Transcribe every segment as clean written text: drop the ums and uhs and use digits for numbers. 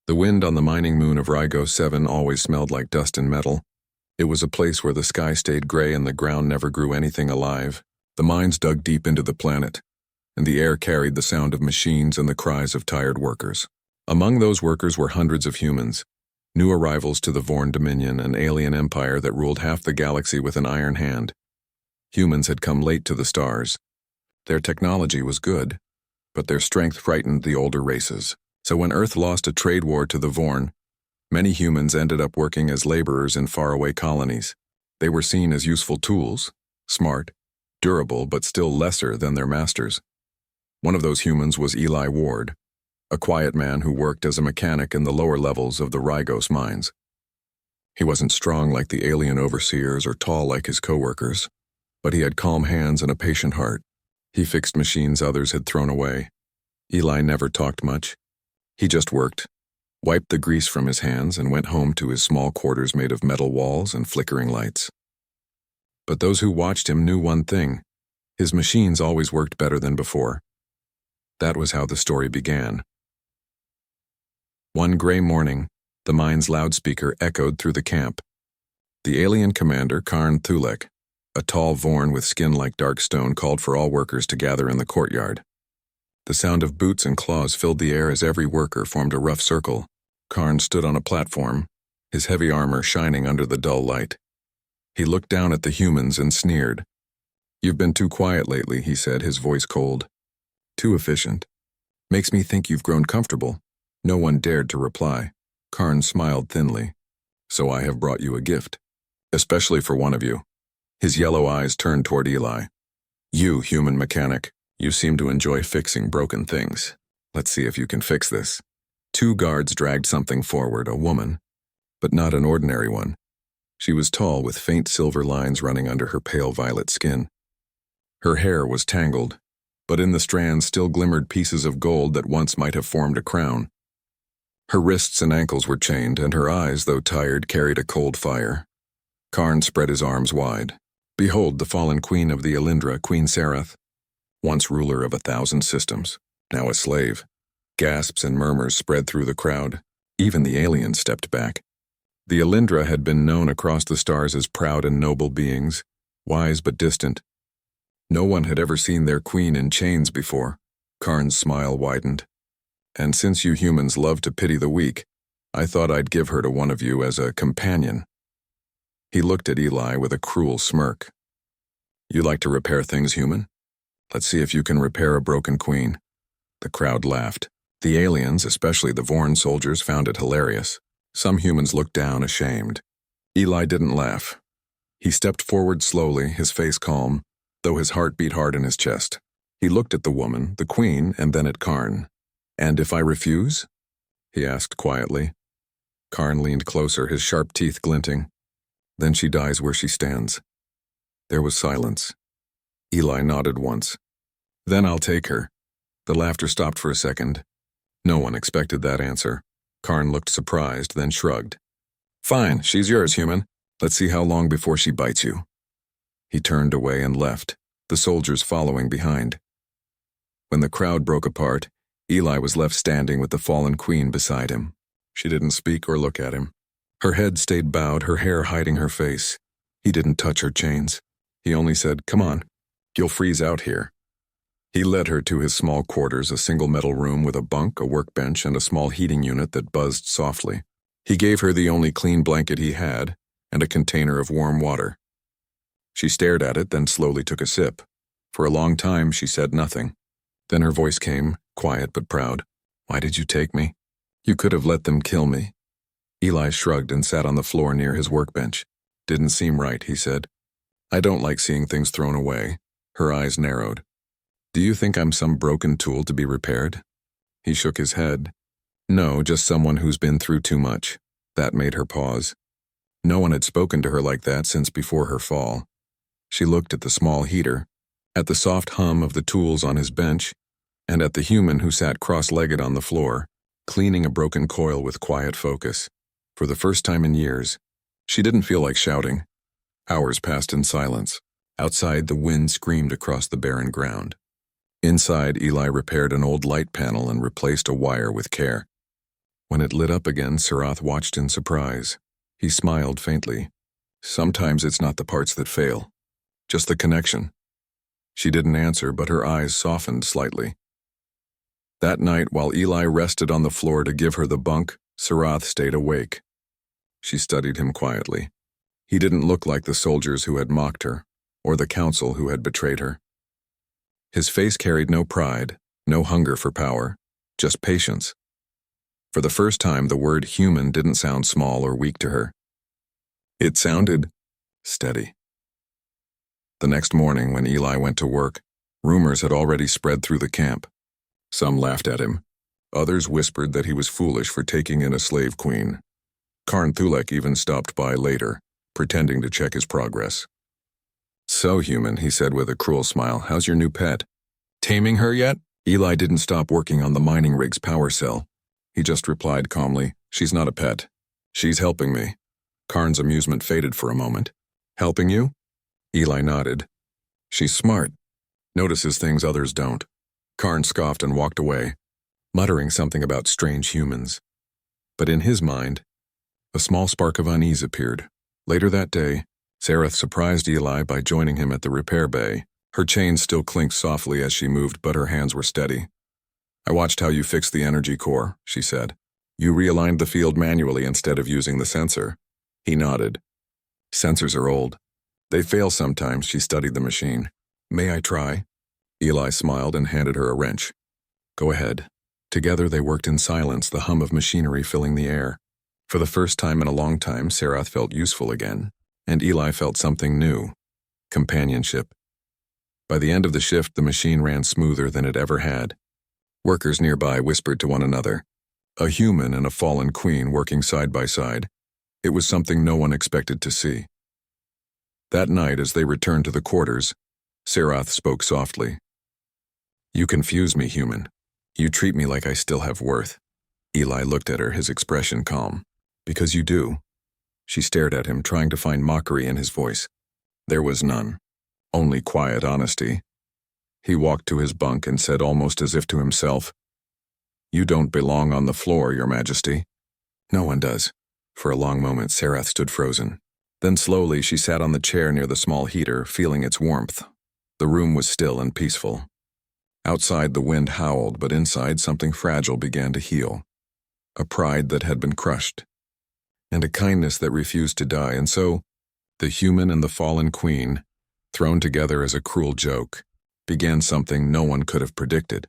The wind on the mining moon of Rygo 7 always smelled like dust and metal. It was a place where the sky stayed gray and the ground never grew anything alive. The mines dug deep into the planet, and the air carried the sound of machines and the cries of tired workers. Among those workers were hundreds of humans, new arrivals to the Vorn Dominion, an alien empire that ruled half the galaxy with an iron hand. Humans had come late to the stars. Their technology was good, but their strength frightened the older races. So when Earth lost a trade war to the Vorn, many humans ended up working as laborers in faraway colonies. They were seen as useful tools, smart, durable, but still lesser than their masters. One of those humans was Eli Ward, a quiet man who worked as a mechanic in the lower levels of the Rygos mines. He wasn't strong like the alien overseers or tall like his coworkers, but he had calm hands and a patient heart. He fixed machines others had thrown away. Eli never talked much. He just worked, wiped the grease from his hands, and went home to his small quarters made of metal walls and flickering lights. But those who watched him knew one thing: his machines always worked better than before. That was how the story began. One gray morning, the mine's loudspeaker echoed through the camp. The alien commander, Karn Thulek, a tall Vorn with skin like dark stone, called for all workers to gather in the courtyard. The sound of boots and claws filled the air as every worker formed a rough circle. Karn stood on a platform, his heavy armor shining under the dull light. He looked down at the humans and sneered. "You've been too quiet lately," he said, his voice cold. "Too efficient. Makes me think you've grown comfortable." No one dared to reply. Karn smiled thinly. "So I have brought you a gift. Especially for one of you." His yellow eyes turned toward Eli. "You, human mechanic. You seem to enjoy fixing broken things. Let's see if you can fix this." Two guards dragged something forward, a woman, but not an ordinary one. She was tall, with faint silver lines running under her pale violet skin. Her hair was tangled, but in the strands still glimmered pieces of gold that once might have formed a crown. Her wrists and ankles were chained, and her eyes, though tired, carried a cold fire. Karn spread his arms wide. "Behold the fallen queen of the Elindra, Queen Sarath. Once ruler of 1,000 systems, now a slave." Gasps and murmurs spread through the crowd. Even the aliens stepped back. The Elindra had been known across the stars as proud and noble beings, wise but distant. No one had ever seen their queen in chains before. Karn's smile widened. "And since you humans love to pity the weak, I thought I'd give her to one of you as a companion." He looked at Eli with a cruel smirk. "You like to repair things, human? Let's see if you can repair a broken queen." The crowd laughed. The aliens, especially the Vorn soldiers, found it hilarious. Some humans looked down, ashamed. Eli didn't laugh. He stepped forward slowly, his face calm, though his heart beat hard in his chest. He looked at the woman, the queen, and then at Karn. "And if I refuse?" he asked quietly. Karn leaned closer, his sharp teeth glinting. "Then she dies where she stands." There was silence. Eli nodded once. "Then I'll take her." The laughter stopped for a second. No one expected that answer. Karn looked surprised, then shrugged. "Fine, she's yours, human. Let's see how long before she bites you." He turned away and left, the soldiers following behind. When the crowd broke apart, Eli was left standing with the fallen queen beside him. She didn't speak or look at him. Her head stayed bowed, her hair hiding her face. He didn't touch her chains. He only said, "Come on, you'll freeze out here." He led her to his small quarters, a single metal room with a bunk, a workbench, and a small heating unit that buzzed softly. He gave her the only clean blanket he had, and a container of warm water. She stared at it, then slowly took a sip. For a long time, she said nothing. Then her voice came, quiet but proud. "Why did you take me? You could have let them kill me." Eli shrugged and sat on the floor near his workbench. "Didn't seem right," he said. "I don't like seeing things thrown away." Her eyes narrowed. "Do you think I'm some broken tool to be repaired?" He shook his head. "No, just someone who's been through too much." That made her pause. No one had spoken to her like that since before her fall. She looked at the small heater, at the soft hum of the tools on his bench, and at the human who sat cross-legged on the floor, cleaning a broken coil with quiet focus. For the first time in years, she didn't feel like shouting. Hours passed in silence. Outside, the wind screamed across the barren ground. Inside, Eli repaired an old light panel and replaced a wire with care. When it lit up again, Sarath watched in surprise. He smiled faintly. Sometimes it's not the parts that fail, just the connection. She didn't answer, but her eyes softened slightly. That night, while Eli rested on the floor to give her the bunk, Sarath stayed awake. She studied him quietly. He didn't look like the soldiers who had mocked her, or the council who had betrayed her. His face carried no pride, no hunger for power, just patience. For the first time, the word human didn't sound small or weak to her. It sounded steady. The next morning, when Eli went to work, rumors had already spread through the camp. Some laughed at him. Others whispered that he was foolish for taking in a slave queen. Karn Thulek even stopped by later, pretending to check his progress. "So, human," he said with a cruel smile, "how's your new pet? Taming her yet?" Eli didn't stop working on the mining rig's power cell. He just replied calmly, "She's not a pet. She's helping me." Karn's amusement faded for a moment. "Helping you?" Eli nodded. "She's smart. Notices things others don't." Karn scoffed and walked away, muttering something about strange humans. But in his mind, a small spark of unease appeared. Later that day, Sarath surprised Eli by joining him at the repair bay. Her chains still clinked softly as she moved, but her hands were steady. "I watched how you fixed the energy core," she said. "You realigned the field manually instead of using the sensor." He nodded. "Sensors are old. They fail sometimes." She studied the machine. "May I try?" Eli smiled and handed her a wrench. "Go ahead." Together they worked in silence, the hum of machinery filling the air. For the first time in a long time, Sarath felt useful again, and Eli felt something new: companionship. By the end of the shift, the machine ran smoother than it ever had. Workers nearby whispered to one another. A human and a fallen queen working side by side. It was something no one expected to see. That night, as they returned to the quarters, Sarath spoke softly. "You confuse me, human. You treat me like I still have worth." Eli looked at her, his expression calm. "Because you do." She stared at him, trying to find mockery in his voice. There was none. Only quiet honesty. He walked to his bunk and said, almost as if to himself, "You don't belong on the floor, Your Majesty." "No one does." For a long moment, Sarath stood frozen. Then slowly she sat on the chair near the small heater, feeling its warmth. The room was still and peaceful. Outside the wind howled, but inside something fragile began to heal. A pride that had been crushed, and a kindness that refused to die. And so, the human and the fallen queen, thrown together as a cruel joke, began something no one could have predicted.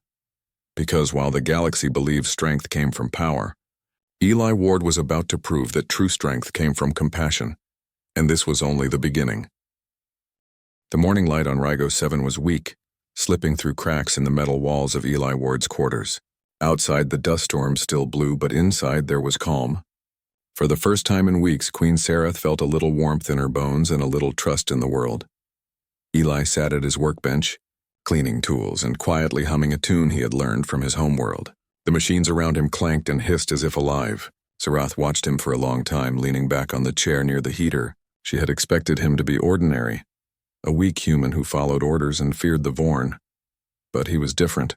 Because while the galaxy believed strength came from power, Eli Ward was about to prove that true strength came from compassion, and this was only the beginning. The morning light on Rigo 7 was weak, slipping through cracks in the metal walls of Eli Ward's quarters. Outside, the dust storm still blew, but inside there was calm. For the first time in weeks, Queen Sarath felt a little warmth in her bones and a little trust in the world. Eli sat at his workbench, cleaning tools and quietly humming a tune he had learned from his homeworld. The machines around him clanked and hissed as if alive. Sarath watched him for a long time, leaning back on the chair near the heater. She had expected him to be ordinary, a weak human who followed orders and feared the Vorn. But he was different.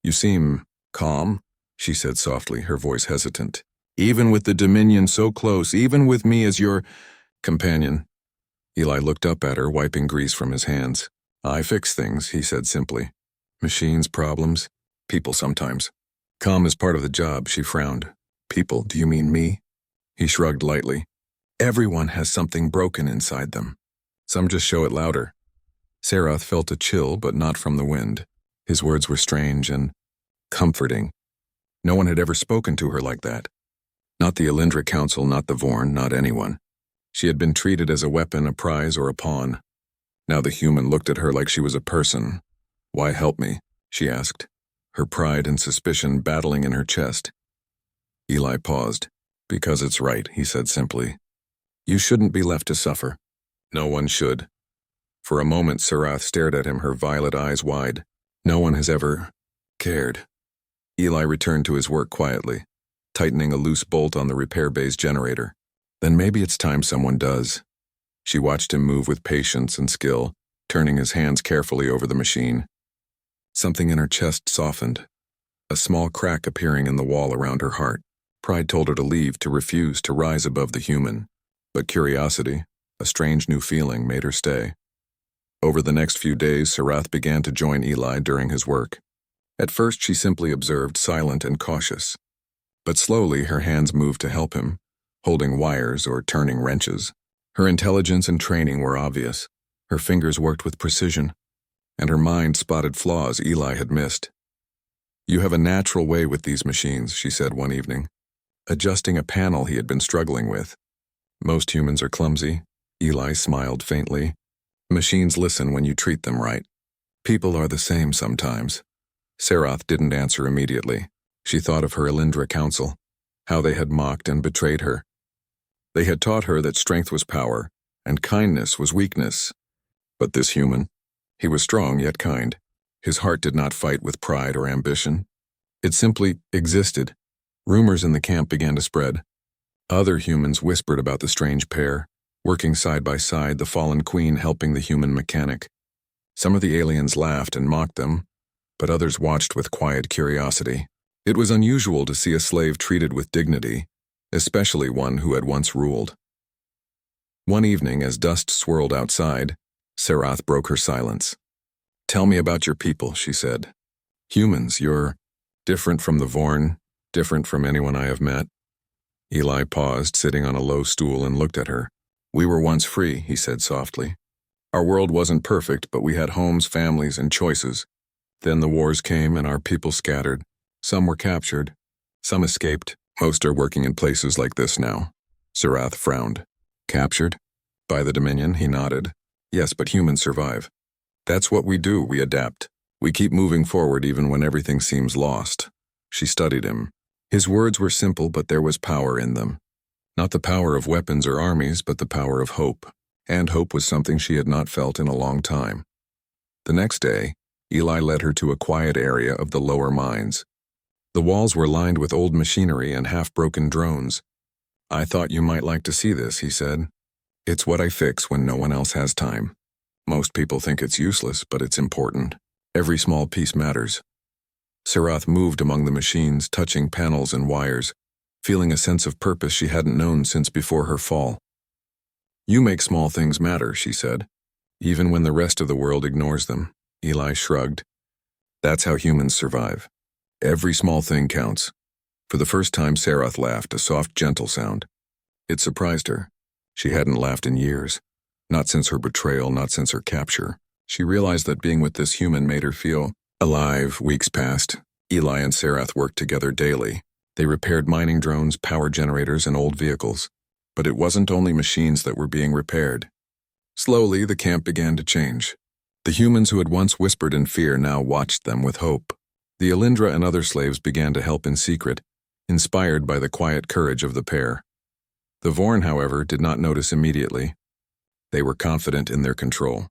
"You seem calm," she said softly, her voice hesitant. "Even with the Dominion so close, even with me as your companion." Eli looked up at her, wiping grease from his hands. "I fix things," he said simply. "Machines, problems, people sometimes." "Calm is part of the job," she frowned. "People, do you mean me?" He shrugged lightly. "Everyone has something broken inside them. Some just show it louder." Sarath felt a chill, but not from the wind. His words were strange and comforting. No one had ever spoken to her like that. Not the Alindra Council, not the Vorn, not anyone. She had been treated as a weapon, a prize, or a pawn. Now the human looked at her like she was a person. "Why help me?" she asked, her pride and suspicion battling in her chest. Eli paused. "Because it's right," he said simply. "You shouldn't be left to suffer." "No one should." For a moment, Sarath stared at him, her violet eyes wide. "No one has ever cared." Eli returned to his work quietly, tightening a loose bolt on the repair bay's generator. "Then maybe it's time someone does." She watched him move with patience and skill, turning his hands carefully over the machine. Something in her chest softened. a small crack appearing in the wall around her heart. Pride told her to leave, to refuse, to rise above the human. But curiosity, a strange new feeling, made her stay. Over the next few days, Sarath began to join Eli during his work. At first, she simply observed, silent and cautious. But slowly, her hands moved to help him, holding wires or turning wrenches. Her intelligence and training were obvious. Her fingers worked with precision, and her mind spotted flaws Eli had missed. "You have a natural way with these machines," she said one evening, adjusting a panel he had been struggling with. "Most humans are clumsy." Eli smiled faintly. "Machines listen when you treat them right. People are the same sometimes." Sarath didn't answer immediately. She thought of her Elindra council, how they had mocked and betrayed her. They had taught her that strength was power, and kindness was weakness. But this human, he was strong yet kind. His heart did not fight with pride or ambition. It simply existed. Rumors in the camp began to spread. Other humans whispered about the strange pair, working side by side, the fallen queen helping the human mechanic. Some of the aliens laughed and mocked them, but others watched with quiet curiosity. It was unusual to see a slave treated with dignity, especially one who had once ruled. One evening, as dust swirled outside, Sarath broke her silence. "Tell me about your people," she said. "Humans, you're different from the Vorn, different from anyone I have met." Eli paused, sitting on a low stool, and looked at her. "We were once free," he said softly. "Our world wasn't perfect, but we had homes, families, and choices. Then the wars came and our people scattered. Some were captured. Some escaped. Most are working in places like this now." Sarath frowned. "Captured? By the Dominion?" He nodded. "Yes, but humans survive. That's what we do, we adapt. We keep moving forward even when everything seems lost." She studied him. His words were simple, but there was power in them. Not the power of weapons or armies, but the power of hope. And hope was something she had not felt in a long time. The next day, Eli led her to a quiet area of the lower mines. The walls were lined with old machinery and half-broken drones. "I thought you might like to see this," he said. "It's what I fix when no one else has time. Most people think it's useless, but it's important. Every small piece matters." Sarath moved among the machines, touching panels and wires, feeling a sense of purpose she hadn't known since before her fall. "You make small things matter," she said, "even when the rest of the world ignores them." Eli shrugged. "That's how humans survive. Every small thing counts." For the first time, Sarath laughed, a soft, gentle sound. It surprised her. She hadn't laughed in years. Not since her betrayal, not since her capture. She realized that being with this human made her feel alive. Weeks passed. Eli and Sarath worked together daily. They repaired mining drones, power generators, and old vehicles. But it wasn't only machines that were being repaired. Slowly, the camp began to change. The humans who had once whispered in fear now watched them with hope. The Elindra and other slaves began to help in secret, inspired by the quiet courage of the pair. The Vorn, however, did not notice immediately. They were confident in their control.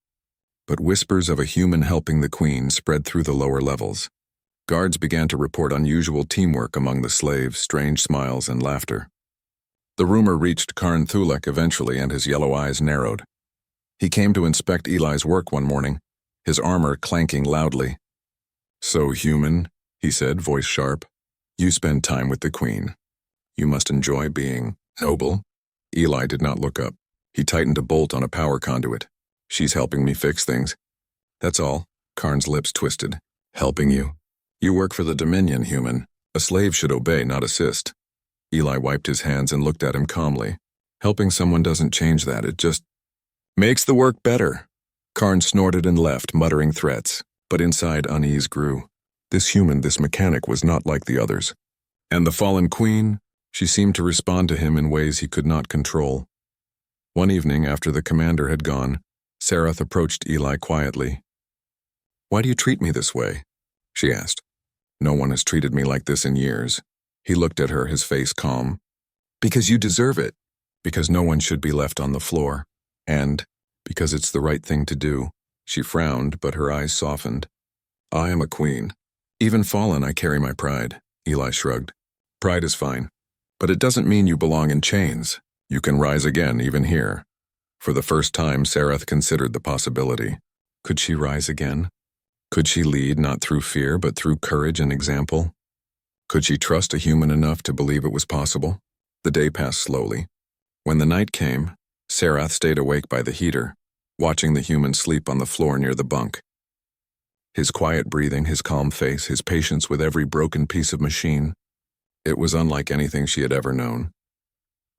But whispers of a human helping the queen spread through the lower levels. Guards began to report unusual teamwork among the slaves, strange smiles and laughter. The rumor reached Karn Thulek eventually, and his yellow eyes narrowed. He came to inspect Eli's work one morning, his armor clanking loudly. "So human," he said, voice sharp. "You spend time with the queen. You must enjoy being noble." Eli did not look up. He tightened a bolt on a power conduit. "She's helping me fix things." "That's all." Karn's lips twisted. "Helping you? You work for the Dominion, human. A slave should obey, not assist." Eli wiped his hands and looked at him calmly. "Helping someone doesn't change that, it just makes the work better." Karn snorted and left, muttering threats, but inside unease grew. This human, this mechanic, was not like the others. And the fallen queen? She seemed to respond to him in ways he could not control. One evening, after the commander had gone, Sarath approached Eli quietly. "Why do you treat me this way?" she asked. "No one has treated me like this in years." He looked at her, his face calm. "Because you deserve it. Because no one should be left on the floor. And because it's the right thing to do." She frowned, but her eyes softened. "I am a queen. Even fallen, I carry my pride." Eli shrugged. "Pride is fine. But it doesn't mean you belong in chains. You can rise again, even here." For the first time, Sarath considered the possibility. Could she rise again? Could she lead not through fear, but through courage and example? Could she trust a human enough to believe it was possible? The day passed slowly. When the night came, Sarath stayed awake by the heater, watching the human sleep on the floor near the bunk. His quiet breathing, his calm face, his patience with every broken piece of machine. It was unlike anything she had ever known.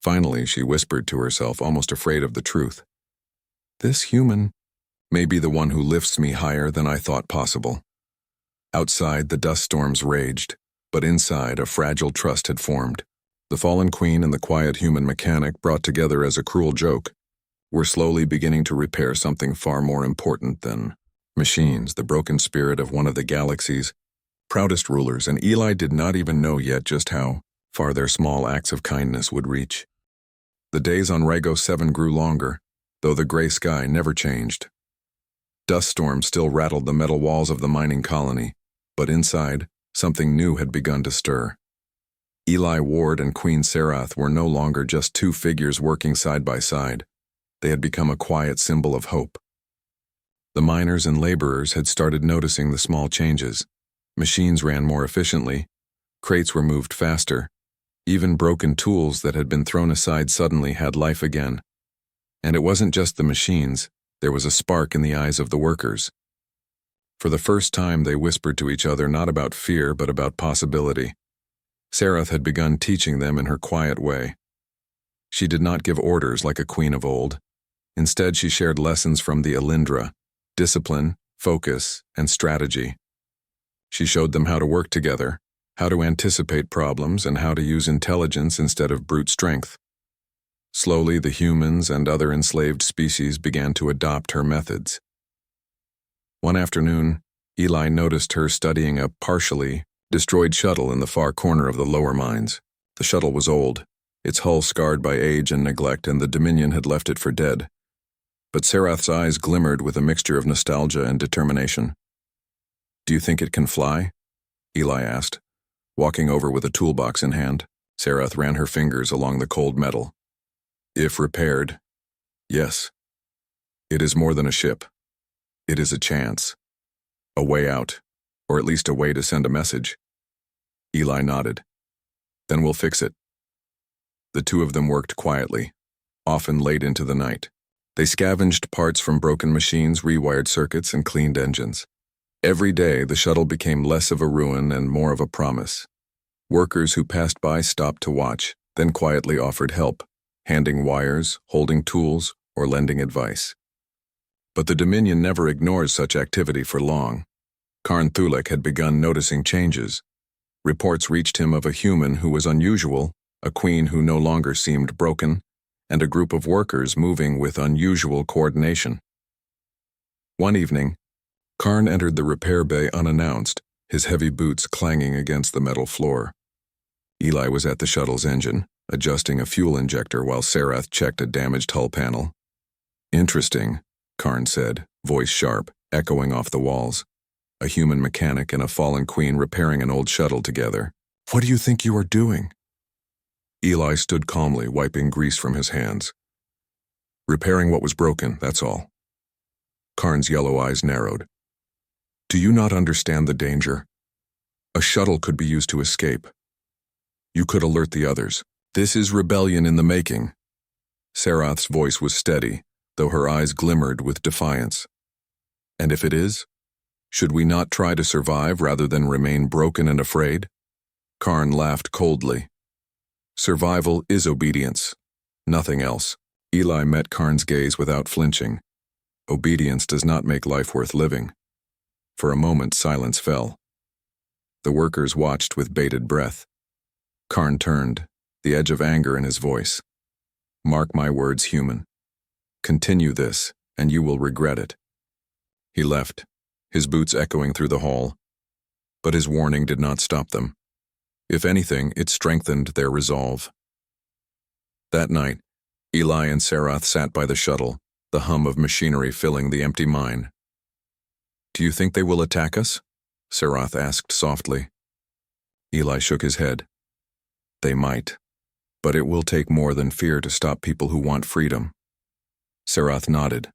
Finally, she whispered to herself, almost afraid of the truth. This human may be the one who lifts me higher than I thought possible. Outside, the dust storms raged, but inside, a fragile trust had formed. The fallen queen and the quiet human mechanic, brought together as a cruel joke, were slowly beginning to repair something far more important than machines, the broken spirit of one of the galaxy's proudest rulers, and Eli did not even know yet just how far their small acts of kindness would reach. The days on Rago 7 grew longer, though the gray sky never changed. Dust storms still rattled the metal walls of the mining colony, but inside, something new had begun to stir. Eli Ward and Queen Sarath were no longer just two figures working side by side. They had become a quiet symbol of hope. The miners and laborers had started noticing the small changes. Machines ran more efficiently, crates were moved faster, even broken tools that had been thrown aside suddenly had life again. And it wasn't just the machines, there was a spark in the eyes of the workers. For the first time, they whispered to each other not about fear but about possibility. Sarath had begun teaching them in her quiet way. She did not give orders like a queen of old. Instead, she shared lessons from the Alindra: discipline, focus, and strategy. She showed them how to work together, how to anticipate problems, and how to use intelligence instead of brute strength. Slowly, the humans and other enslaved species began to adopt her methods. One afternoon, Eli noticed her studying a partially destroyed shuttle in the far corner of the lower mines. The shuttle was old, its hull scarred by age and neglect, and the Dominion had left it for dead. But Sarath's eyes glimmered with a mixture of nostalgia and determination. "Do you think it can fly?" Eli asked. Walking over with a toolbox in hand, Sarath ran her fingers along the cold metal. "If repaired, yes. It is more than a ship. It is a chance. A way out, or at least a way to send a message." Eli nodded. "Then we'll fix it." The two of them worked quietly, often late into the night. They scavenged parts from broken machines, rewired circuits, and cleaned engines. Every day, the shuttle became less of a ruin and more of a promise. Workers who passed by stopped to watch, then quietly offered help, handing wires, holding tools, or lending advice. But the Dominion never ignores such activity for long. Karn Thulek had begun noticing changes. Reports reached him of a human who was unusual, a queen who no longer seemed broken, and a group of workers moving with unusual coordination. One evening, Karn entered the repair bay unannounced, his heavy boots clanging against the metal floor. Eli was at the shuttle's engine, adjusting a fuel injector while Sarath checked a damaged hull panel. "Interesting," Karn said, voice sharp, echoing off the walls. A human mechanic and a fallen queen repairing an old shuttle together. "What do you think you are doing?" Eli stood calmly, wiping grease from his hands. "Repairing what was broken, that's all." Karn's yellow eyes narrowed. "Do you not understand the danger? A shuttle could be used to escape. You could alert the others. This is rebellion in the making." Sarath's voice was steady, though her eyes glimmered with defiance. "And if it is? Should we not try to survive rather than remain broken and afraid?" Karn laughed coldly. "Survival is obedience, nothing else." Eli met Karn's gaze without flinching. Obedience does not make life worth living. For a moment, silence fell. The workers watched with bated breath. Karn turned, the edge of anger in his voice. "Mark my words, human. Continue this, and you will regret it." He left, his boots echoing through the hall. But his warning did not stop them. If anything, it strengthened their resolve. That night, Eli and Sarath sat by the shuttle, the hum of machinery filling the empty mine. "Do you think they will attack us?" Sarath asked softly. Eli shook his head. "They might, but it will take more than fear to stop people who want freedom." Sarath nodded.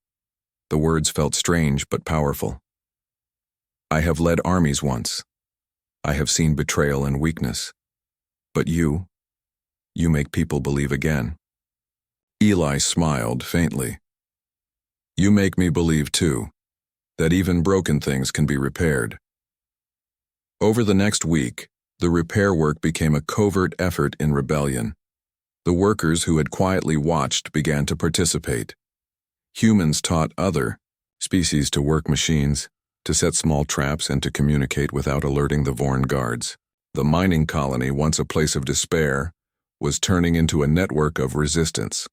The words felt strange but powerful. "I have led armies once. I have seen betrayal and weakness. But you make people believe again." Eli smiled faintly. "You make me believe too, that even broken things can be repaired." Over the next week, the repair work became a covert effort in rebellion. The workers who had quietly watched began to participate. Humans taught other species to work machines, to set small traps, and to communicate without alerting the Vorn guards. The mining colony, once a place of despair, was turning into a network of resistance.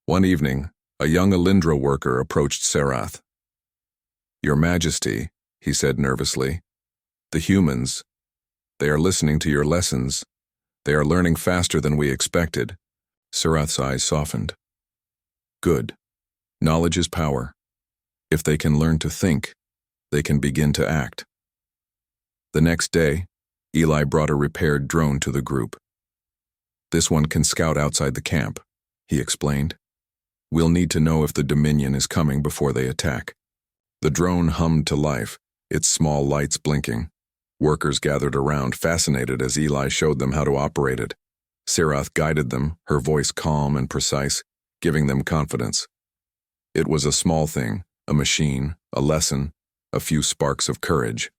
One evening, a young Alindra worker approached Sarath. "Your Majesty," he said nervously, "the humans, they are listening to your lessons. They are learning faster than we expected." Sarath's eyes softened. "Good. Knowledge is power. If they can learn to think, they can begin to act." The next day, Eli brought a repaired drone to the group. "This one can scout outside the camp," he explained. "We'll need to know if the Dominion is coming before they attack." The drone hummed to life, its small lights blinking. Workers gathered around, fascinated as Eli showed them how to operate it. Sarath guided them, her voice calm and precise, giving them confidence. It was a small thing, a machine, a lesson, a few sparks of courage.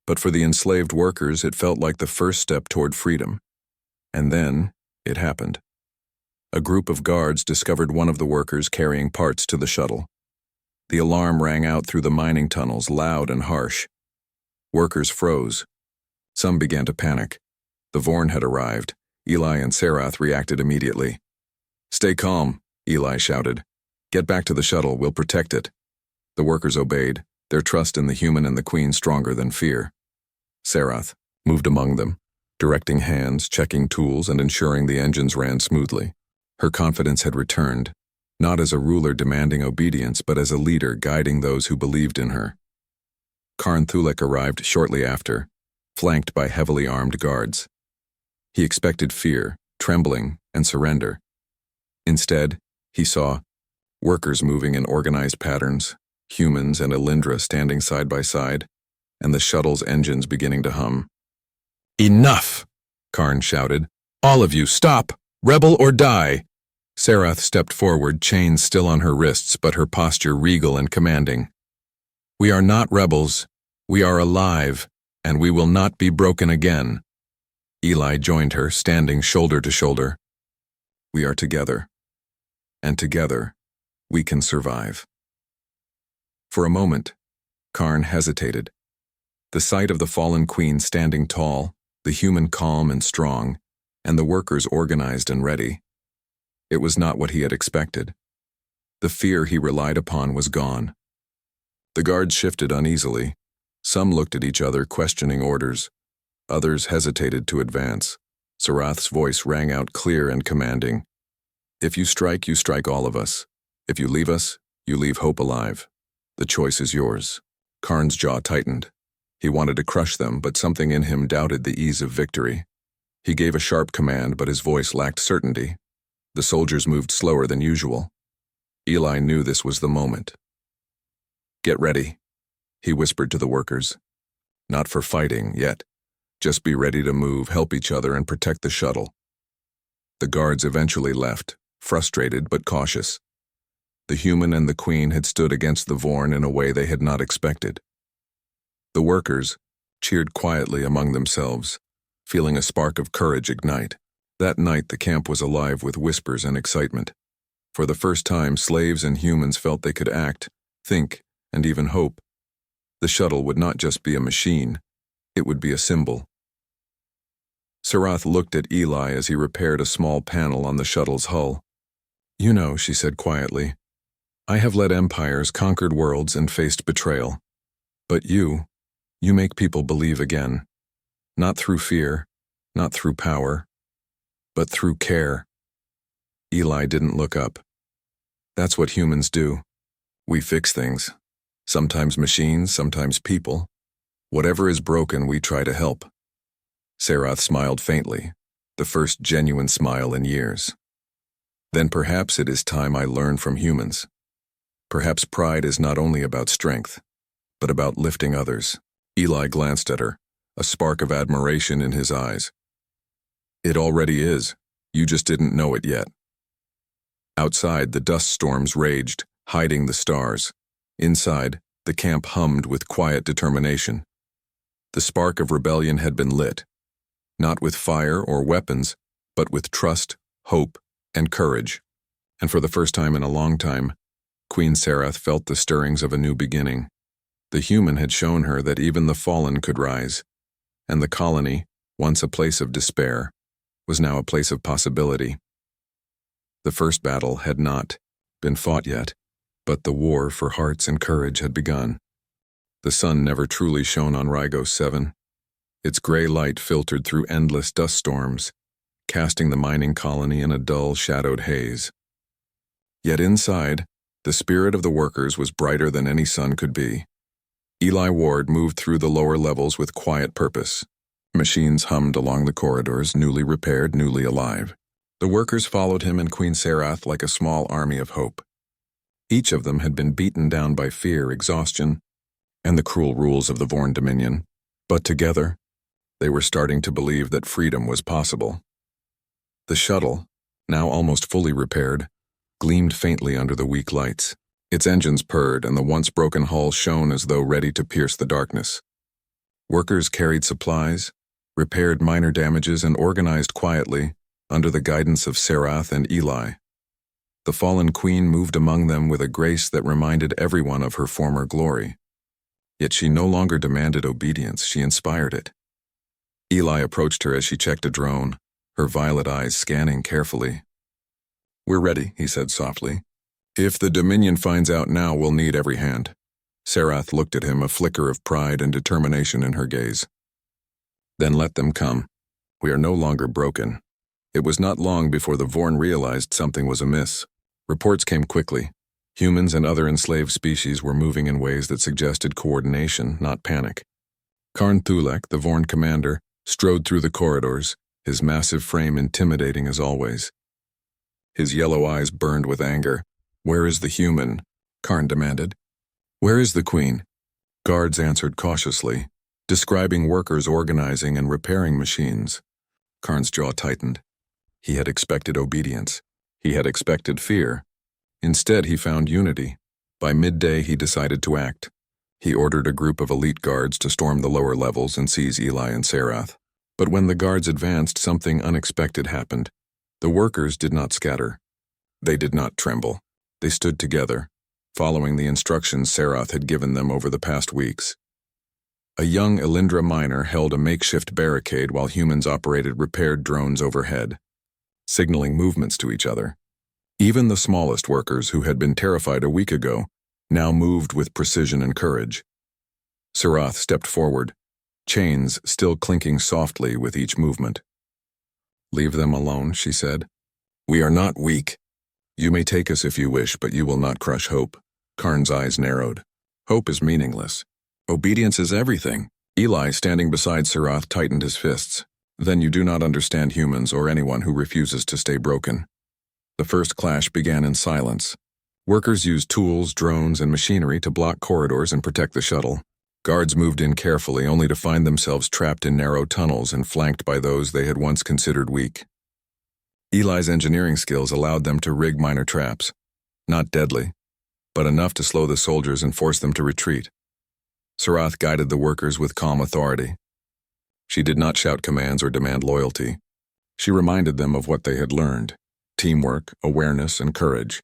But for the enslaved workers, it felt like the first step toward freedom. And then, it happened. A group of guards discovered one of the workers carrying parts to the shuttle. The alarm rang out through the mining tunnels, loud and harsh. Workers froze. Some began to panic. The Vorn had arrived. Eli and Sarath reacted immediately. "Stay calm," Eli shouted. "Get back to the shuttle, we'll protect it." The workers obeyed, their trust in the human and the Queen stronger than fear. Sarath moved among them, directing hands, checking tools, and ensuring the engines ran smoothly. Her confidence had returned, not as a ruler demanding obedience, but as a leader guiding those who believed in her. Karn Thulek arrived shortly after, flanked by heavily armed guards. He expected fear, trembling, and surrender. Instead, he saw workers moving in organized patterns, humans and Alindra standing side by side, and the shuttle's engines beginning to hum. "Enough!" Karn shouted. "All of you, stop! Rebel or die!" Sarath stepped forward, chains still on her wrists, but her posture regal and commanding. "We are not rebels. We are alive, and we will not be broken again." Eli joined her, standing shoulder to shoulder. "We are together, and together we can survive." For a moment, Karn hesitated. The sight of the fallen queen standing tall, the human calm and strong, and the workers organized and ready. It was not what he had expected. The fear he relied upon was gone. The guards shifted uneasily. Some looked at each other, questioning orders. Others hesitated to advance. Sarath's voice rang out clear and commanding. "If you strike all of us. If you leave us, you leave hope alive. The choice is yours." Karn's jaw tightened. He wanted to crush them, but something in him doubted the ease of victory. He gave a sharp command, but his voice lacked certainty. The soldiers moved slower than usual. Eli knew this was the moment. "Get ready," he whispered to the workers. "Not for fighting, yet. Just be ready to move, help each other, and protect the shuttle." The guards eventually left, frustrated but cautious. The human and the Queen had stood against the Vorn in a way they had not expected. The workers cheered quietly among themselves, feeling a spark of courage ignite. That night the camp was alive with whispers and excitement. For the first time, slaves and humans felt they could act, think, and even hope. The shuttle would not just be a machine, it would be a symbol. Sarath looked at Eli as he repaired a small panel on the shuttle's hull. "You know," she said quietly, "I have led empires, conquered worlds, and faced betrayal. But you make people believe again. Not through fear, not through power, but through care." Eli didn't look up. "That's what humans do. We fix things. Sometimes machines, sometimes people. Whatever is broken, we try to help." Sarath smiled faintly, the first genuine smile in years. "Then perhaps it is time I learn from humans. Perhaps pride is not only about strength, but about lifting others." Eli glanced at her, a spark of admiration in his eyes. It already is. You just didn't know it yet. Outside, the dust storms raged, hiding the stars. Inside, the camp hummed with quiet determination. The spark of rebellion had been lit, not with fire or weapons, but with trust, hope, and courage. And for the first time in a long time, Queen Serath felt the stirrings of a new beginning. The human had shown her that even the fallen could rise, and the colony, once a place of despair, was now a place of possibility. The first battle had not been fought yet, but the war for hearts and courage had begun. The sun never truly shone on Rigo 7. Its gray light filtered through endless dust storms, casting the mining colony in a dull, shadowed haze. Yet inside, the spirit of the workers was brighter than any sun could be. Eli Ward moved through the lower levels with quiet purpose. Machines hummed along the corridors, newly repaired, newly alive. The workers followed him and Queen Serath like a small army of hope. Each of them had been beaten down by fear, exhaustion, and the cruel rules of the Vorn Dominion, but together, they were starting to believe that freedom was possible. The shuttle, now almost fully repaired, gleamed faintly under the weak lights. Its engines purred and the once broken hull shone as though ready to pierce the darkness. Workers carried supplies, repaired minor damages, and organized quietly under the guidance of Serath and Eli. The fallen queen moved among them with a grace that reminded everyone of her former glory. Yet she no longer demanded obedience, she inspired it. Eli approached her as she checked a drone, her violet eyes scanning carefully. "We're ready," he said softly. "If the Dominion finds out now, we'll need every hand." Serath looked at him, a flicker of pride and determination in her gaze. "Then let them come. We are no longer broken." It was not long before the Vorn realized something was amiss. Reports came quickly. Humans and other enslaved species were moving in ways that suggested coordination, not panic. Karn Thulek, the Vorn commander, strode through the corridors, his massive frame intimidating as always. His yellow eyes burned with anger. "Where is the human?" Karn demanded. "Where is the queen?" Guards answered cautiously, describing workers organizing and repairing machines. Karn's jaw tightened. He had expected obedience. He had expected fear. Instead, he found unity. By midday, he decided to act. He ordered a group of elite guards to storm the lower levels and seize Eli and Serath. But when the guards advanced, something unexpected happened. The workers did not scatter. They did not tremble. They stood together, following the instructions Serath had given them over the past weeks. A young Elindra miner held a makeshift barricade while humans operated repaired drones overhead, signaling movements to each other. Even the smallest workers, who had been terrified a week ago, now moved with precision and courage. Serath stepped forward, chains still clinking softly with each movement. "Leave them alone," she said. "We are not weak. You may take us if you wish, but you will not crush hope." Karn's eyes narrowed. "Hope is meaningless. Obedience is everything." Eli, standing beside Serath, tightened his fists. "Then you do not understand humans or anyone who refuses to stay broken." The first clash began in silence. Workers used tools, drones, and machinery to block corridors and protect the shuttle. Guards moved in carefully, only to find themselves trapped in narrow tunnels and flanked by those they had once considered weak. Eli's engineering skills allowed them to rig minor traps, not deadly, but enough to slow the soldiers and force them to retreat. Serath guided the workers with calm authority. She did not shout commands or demand loyalty. She reminded them of what they had learned: teamwork, awareness, and courage.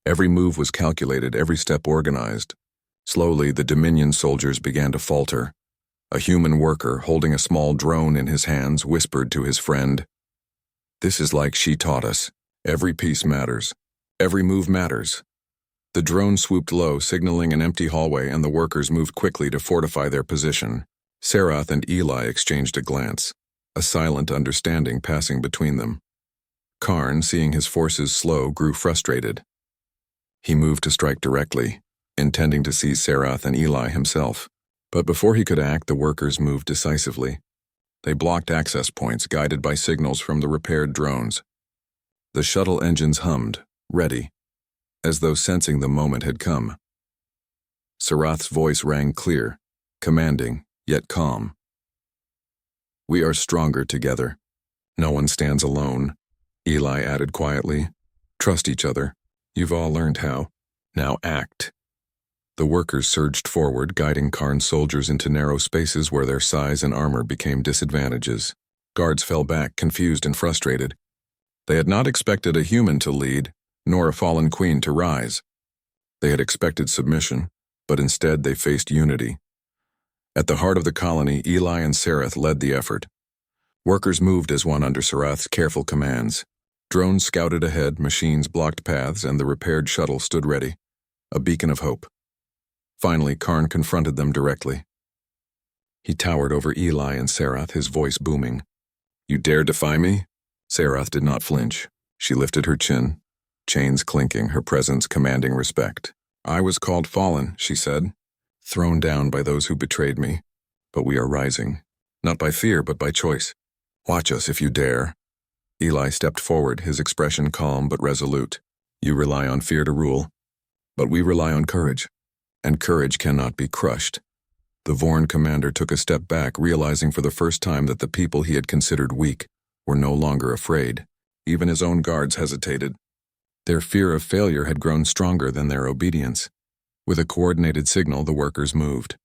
Every move was calculated, every step organized. Slowly, the Dominion soldiers began to falter. A human worker, holding a small drone in his hands, whispered to his friend, "This is like she taught us. Every piece matters. Every move matters." The drone swooped low, signaling an empty hallway, and the workers moved quickly to fortify their position. Serath and Eli exchanged a glance, a silent understanding passing between them. Karn, seeing his forces slow, grew frustrated. He moved to strike directly, intending to seize Serath and Eli himself. But before he could act, the workers moved decisively. They blocked access points, guided by signals from the repaired drones. The shuttle engines hummed, ready, as though sensing the moment had come. Serath's voice rang clear, commanding, yet calm. We are stronger together. No one stands alone, Eli added quietly. Trust each other. You've all learned how. Now act. The workers surged forward, guiding Karn's soldiers into narrow spaces where their size and armor became disadvantages. Guards fell back, confused and frustrated. They had not expected a human to lead, nor a fallen queen to rise. They had expected submission, but instead they faced unity. At the heart of the colony, Eli and Sarath led the effort. Workers moved as one under Sarath's careful commands. Drones scouted ahead, machines blocked paths, and the repaired shuttle stood ready, a beacon of hope. Finally, Karn confronted them directly. He towered over Eli and Sarath, his voice booming. You dare defy me? Sarath did not flinch. She lifted her chin, chains clinking, her presence commanding respect. I was called fallen, she said, thrown down by those who betrayed me. But we are rising, not by fear, but by choice. Watch us if you dare. Eli stepped forward, his expression calm but resolute. You rely on fear to rule, but we rely on courage. And courage cannot be crushed. The Vorn commander took a step back, realizing for the first time that the people he had considered weak were no longer afraid. Even his own guards hesitated. Their fear of failure had grown stronger than their obedience. With a coordinated signal, the workers moved.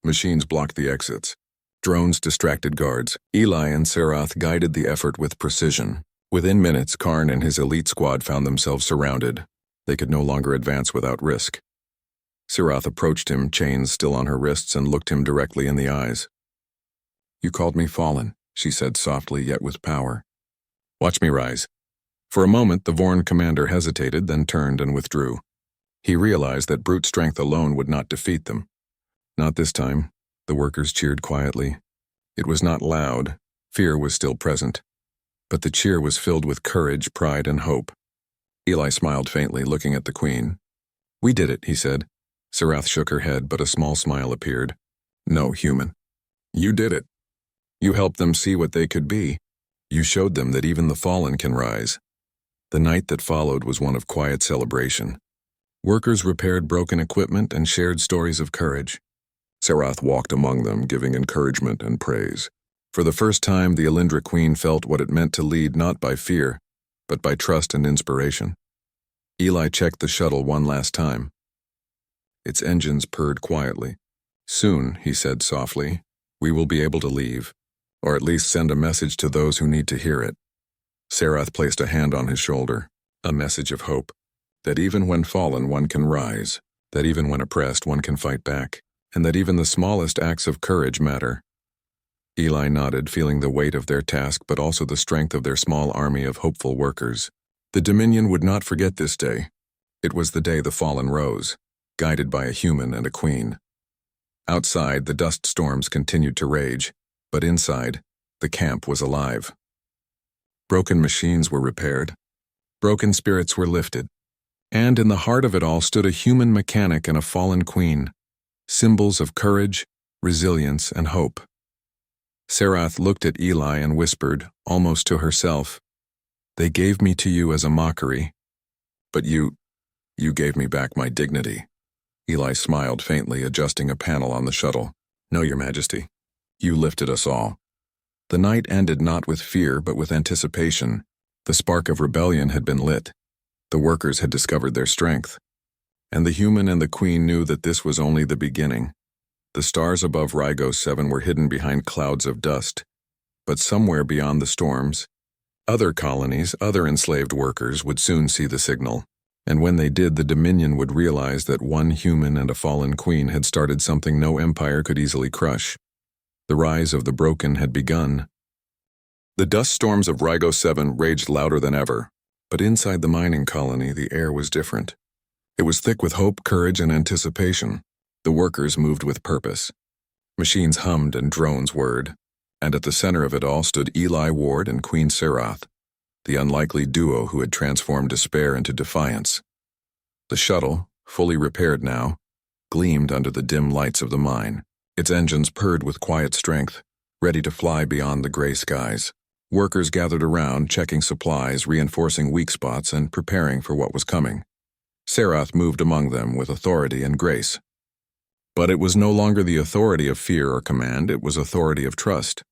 Machines blocked the exits. Drones distracted guards. Eli and Sarath guided the effort with precision. Within minutes, Karn and his elite squad found themselves surrounded. They could no longer advance without risk. Sarath approached him, chains still on her wrists, and looked him directly in the eyes. You called me fallen, she said softly yet with power. Watch me rise. For a moment, the Vorn commander hesitated, then turned and withdrew. He realized that brute strength alone would not defeat them. Not this time. The workers cheered quietly. It was not loud. Fear was still present. But the cheer was filled with courage, pride, and hope. Eli smiled faintly, looking at the queen. We did it, he said. Sarath shook her head, but a small smile appeared. No, human. You did it. You helped them see what they could be. You showed them that even the fallen can rise. The night that followed was one of quiet celebration. Workers repaired broken equipment and shared stories of courage. Sarath walked among them, giving encouragement and praise. For the first time, the Alindra Queen felt what it meant to lead not by fear, but by trust and inspiration. Eli checked the shuttle one last time. Its engines purred quietly. Soon, he said softly, we will be able to leave, or at least send a message to those who need to hear it. Sarath placed a hand on his shoulder, a message of hope, that even when fallen one can rise, that even when oppressed one can fight back, and that even the smallest acts of courage matter. Eli nodded, feeling the weight of their task but also the strength of their small army of hopeful workers. The Dominion would not forget this day. It was the day the fallen rose, guided by a human and a queen. Outside, the dust storms continued to rage, but inside, the camp was alive. Broken machines were repaired. Broken spirits were lifted. And in the heart of it all stood a human mechanic and a fallen queen, symbols of courage, resilience, and hope. Sarath looked at Eli and whispered, almost to herself, They gave me to you as a mockery, but you gave me back my dignity. Eli smiled faintly, adjusting a panel on the shuttle. No, Your Majesty. You lifted us all. The night ended not with fear, but with anticipation. The spark of rebellion had been lit. The workers had discovered their strength. And the human and the queen knew that this was only the beginning. The stars above Rygo 7 were hidden behind clouds of dust. But somewhere beyond the storms, other colonies, other enslaved workers would soon see the signal. And when they did, the Dominion would realize that one human and a fallen queen had started something no empire could easily crush. The rise of the broken had begun. The dust storms of Rygo 7 raged louder than ever, but inside the mining colony the air was different. It was thick with hope, courage, and anticipation. The workers moved with purpose. Machines hummed and drones whirred, and at the center of it all stood Eli Ward and Queen Sarath, the unlikely duo who had transformed despair into defiance. The shuttle, fully repaired now, gleamed under the dim lights of the mine. Its engines purred with quiet strength, ready to fly beyond the gray skies. Workers gathered around, checking supplies, reinforcing weak spots, and preparing for what was coming. Sarath moved among them with authority and grace. But it was no longer the authority of fear or command, it was authority of trust.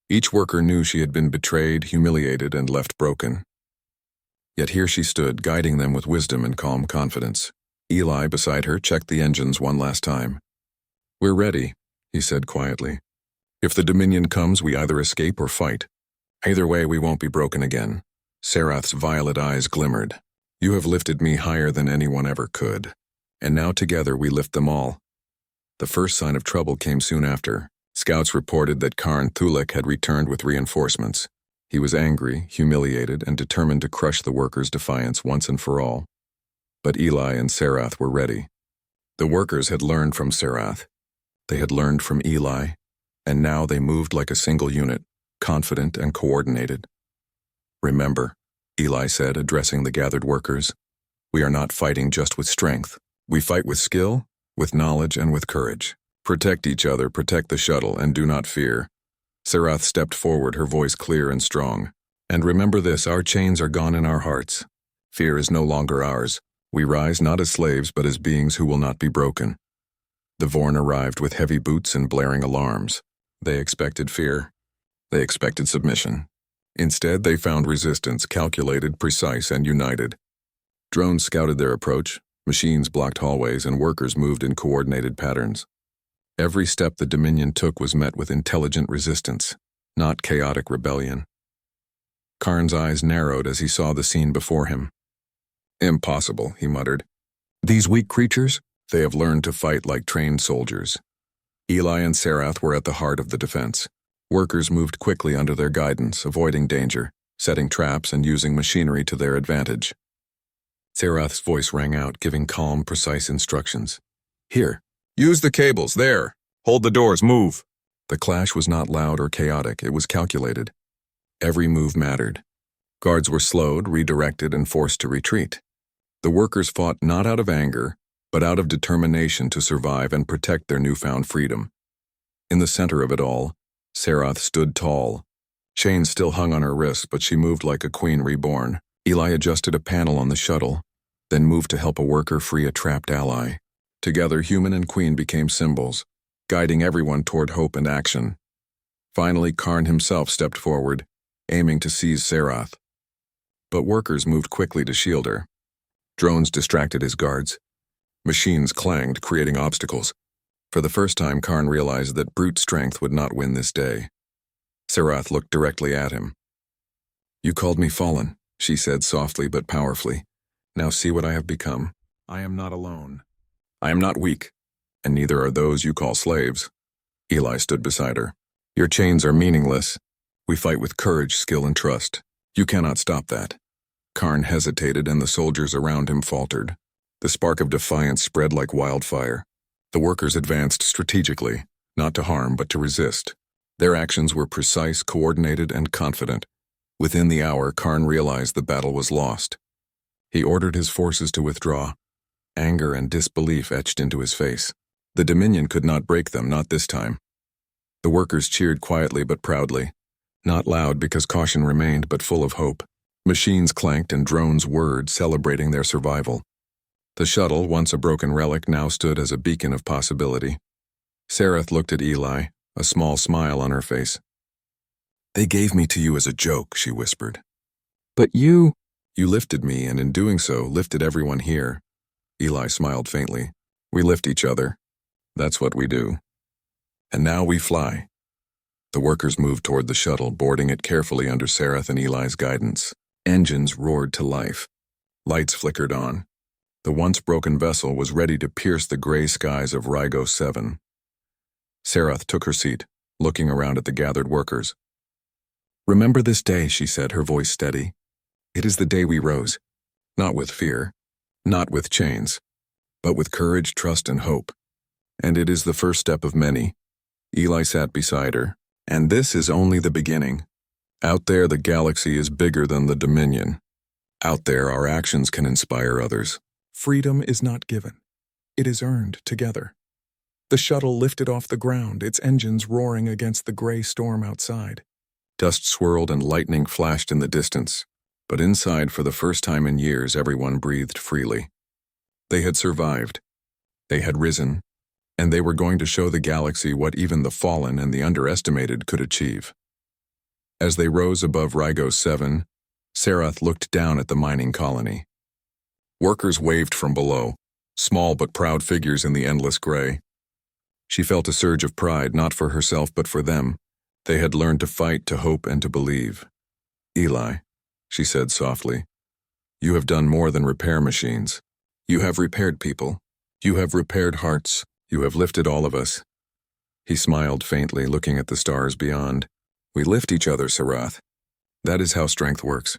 Each worker knew she had been betrayed, humiliated, and left broken. Yet here she stood, guiding them with wisdom and calm confidence. Eli, beside her, checked the engines one last time. "We're ready," he said quietly. "If the Dominion comes, we either escape or fight. Either way, we won't be broken again." Serath's violet eyes glimmered. "You have lifted me higher than anyone ever could. And now together we lift them all." The first sign of trouble came soon after. Scouts reported that Karn Thulek had returned with reinforcements. He was angry, humiliated, and determined to crush the workers' defiance once and for all. But Eli and Serath were ready. The workers had learned from Serath. They had learned from Eli, and now they moved like a single unit, confident and coordinated. "Remember," Eli said, addressing the gathered workers, "we are not fighting just with strength. We fight with skill, with knowledge, and with courage. Protect each other, protect the shuttle, and do not fear." Serath stepped forward, her voice clear and strong. "And remember this, our chains are gone in our hearts. Fear is no longer ours. We rise not as slaves, but as beings who will not be broken." The Vorn arrived with heavy boots and blaring alarms. They expected fear. They expected submission. Instead, they found resistance, calculated, precise, and united. Drones scouted their approach, machines blocked hallways, and workers moved in coordinated patterns. Every step the Dominion took was met with intelligent resistance, not chaotic rebellion. Karn's eyes narrowed as he saw the scene before him. "Impossible," he muttered. "These weak creatures? They have learned to fight like trained soldiers." Eli and Serath were at the heart of the defense. Workers moved quickly under their guidance, avoiding danger, setting traps and using machinery to their advantage. Serath's voice rang out, giving calm, precise instructions. "Here, use the cables, there! Hold the doors, move!" The clash was not loud or chaotic, it was calculated. Every move mattered. Guards were slowed, redirected, and forced to retreat. The workers fought not out of anger, but out of determination to survive and protect their newfound freedom. In the center of it all, Serath stood tall. Chains still hung on her wrists, but she moved like a queen reborn. Eli adjusted a panel on the shuttle, then moved to help a worker free a trapped ally. Together, human and queen became symbols, guiding everyone toward hope and action. Finally, Karn himself stepped forward, aiming to seize Serath. But workers moved quickly to shield her. Drones distracted his guards. Machines clanged, creating obstacles. For the first time, Karn realized that brute strength would not win this day. Serath looked directly at him. "You called me fallen," she said softly but powerfully. "Now see what I have become. I am not alone. I am not weak, and neither are those you call slaves." Eli stood beside her. "Your chains are meaningless. We fight with courage, skill, and trust. You cannot stop that." Karn hesitated, and the soldiers around him faltered. The spark of defiance spread like wildfire. The workers advanced strategically, not to harm but to resist. Their actions were precise, coordinated, and confident. Within the hour, Karn realized the battle was lost. He ordered his forces to withdraw. Anger and disbelief etched into his face. The Dominion could not break them, not this time. The workers cheered quietly but proudly. Not loud because caution remained, but full of hope. Machines clanked and drones whirred, celebrating their survival. The shuttle, once a broken relic, now stood as a beacon of possibility. Serath looked at Eli, a small smile on her face. "They gave me to you as a joke," she whispered. "But you lifted me, and in doing so, lifted everyone here." Eli smiled faintly. "We lift each other. That's what we do. And now we fly." The workers moved toward the shuttle, boarding it carefully under Serath and Eli's guidance. Engines roared to life. Lights flickered on. The once broken vessel was ready to pierce the gray skies of Rygo 7. Serath took her seat, looking around at the gathered workers. "Remember this day," she said, her voice steady. "It is the day we rose. Not with fear, not with chains, but with courage, trust, and hope. And it is the first step of many." Eli sat beside her. "And this is only the beginning. Out there, the galaxy is bigger than the Dominion. Out there, our actions can inspire others. Freedom is not given. It is earned together." The shuttle lifted off the ground, its engines roaring against the gray storm outside. Dust swirled and lightning flashed in the distance, but inside, for the first time in years, everyone breathed freely. They had survived. They had risen. and they were going to show the galaxy what even the fallen and the underestimated could achieve. As they rose above Rygo 7, Sarath looked down at the mining colony. Workers waved from below, small but proud figures in the endless gray. She felt a surge of pride, not for herself but for them. They had learned to fight, to hope, and to believe. "Eli," she said softly, "you have done more than repair machines. You have repaired people. You have repaired hearts. You have lifted all of us." He smiled faintly, looking at the stars beyond. "We lift each other, Sarath. That is how strength works.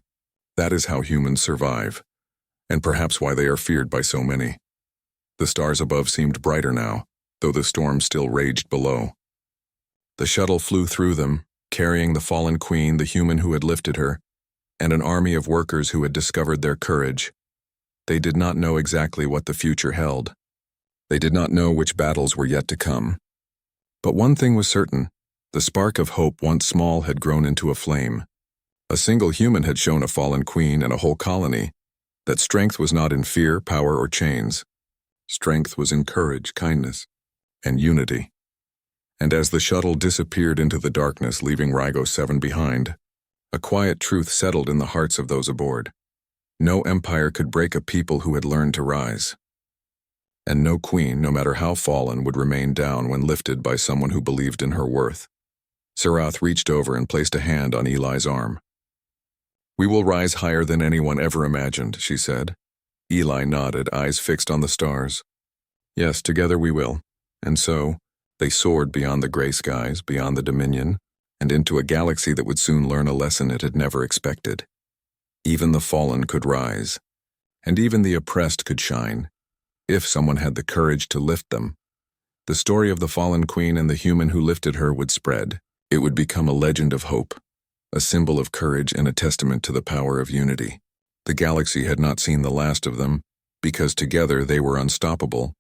That is how humans survive, and perhaps why they are feared by so many." The stars above seemed brighter now, though the storm still raged below. The shuttle flew through them, carrying the fallen queen, the human who had lifted her, and an army of workers who had discovered their courage. They did not know exactly what the future held. They did not know which battles were yet to come. But one thing was certain: the spark of hope once small had grown into a flame. A single human had shown a fallen queen and a whole colony that strength was not in fear, power, or chains. Strength was in courage, kindness, and unity. And as the shuttle disappeared into the darkness, leaving Rygo 7 behind, a quiet truth settled in the hearts of those aboard. No empire could break a people who had learned to rise. And no queen, no matter how fallen, would remain down when lifted by someone who believed in her worth. Sarath reached over and placed a hand on Eli's arm. "We will rise higher than anyone ever imagined," she said. Eli nodded, eyes fixed on the stars. "Yes, together we will." And so, they soared beyond the gray skies, beyond the Dominion, and into a galaxy that would soon learn a lesson it had never expected. Even the fallen could rise, and even the oppressed could shine, if someone had the courage to lift them. The story of the fallen queen and the human who lifted her would spread. It would become a legend of hope, a symbol of courage and a testament to the power of unity. The galaxy had not seen the last of them, because together they were unstoppable,